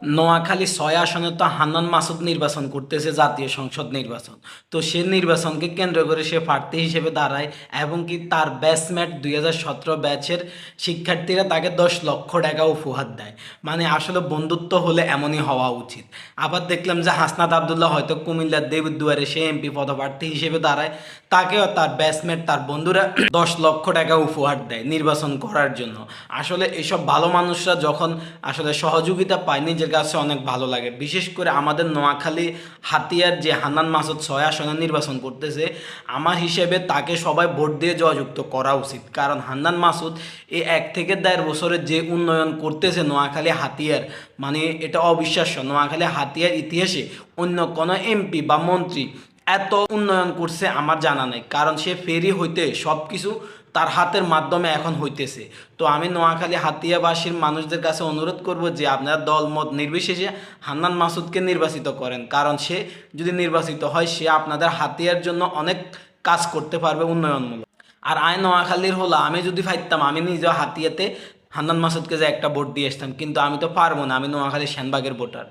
নোয়াখালী ৬ আসনে তো হান্নান মাসুদ নির্বাচন করতেছে জাতীয় সংসদ নির্বাচন। তো সে নির্বাচনকে কেন্দ্র করে সে প্রার্থী হিসেবে দাঁড়ায় এবং কি তার ব্যাচমেট ২০১৭ ব্যাচের শিক্ষার্থীরা তাকে ১০ লক্ষ টাকা উপহার দেয়। মানে আসলে বন্ধুত্ব হলে এমনই হওয়া উচিত। আবার দেখলাম যে হাসনাত আবদুল্লাহ হয়তো কুমিল্লার দেবুদ্দুয়ারে সে এমপি পদপ্রার্থী হিসেবে দাঁড়ায়, তাকেও তার ব্যাচমেট তার বন্ধুরা ১০ লক্ষ টাকা উপহার দেয় নির্বাচন করার জন্য। আসলে এসব ভালো মানুষরা যখন আসলে সহযোগিতা পায় নিজের কাছে অনেক ভালো লাগে। বিশেষ করে আমাদের নোয়াখালী হাতিয়ার যে হান্নান মাসুদ ৬ আসনে নির্বাচন করতেছে, আমার হিসেবে তাকে সবাই ভোট দিয়ে জয়যুক্ত করা উচিত। কারণ হান্নান মাসুদ এই ১ থেকে ১.৫ বছরের যে উন্নয়ন করতেছে নোয়াখালী হাতিয়ার, মানে এটা অবিশ্বাস্য। নোয়াখালী হাতিয়ার ইতিহাসে অন্য কোনো এমপি বা মন্ত্রী এত উন্নয়ন করছে আমার জানা নাই। কারণ সে ফেরি হইতে সব কিছু তার হাতের মাধ্যমে এখন হইতেছে। তো আমি নোয়াখালী হাতিয়াবাসীর মানুষদের কাছে অনুরোধ করব যে আপনারা দলমত নির্বিশেষে হান্নান মাসুদকে নির্বাচিত করেন। কারণ সে যদি নির্বাচিত হয় সে আপনাদের হাতিয়ার জন্য অনেক কাজ করতে পারবে উন্নয়নমূলক। আর আয় নোয়াখালীর হলো আমি যদি পাইতাম আমি নিজেও হাতিয়াতে হান্নান মাসুদকে যে একটা ভোট দিয়ে আসতাম, কিন্তু আমি তো পারবো না, আমি নোয়াখালী সেনবাগের ভোটার।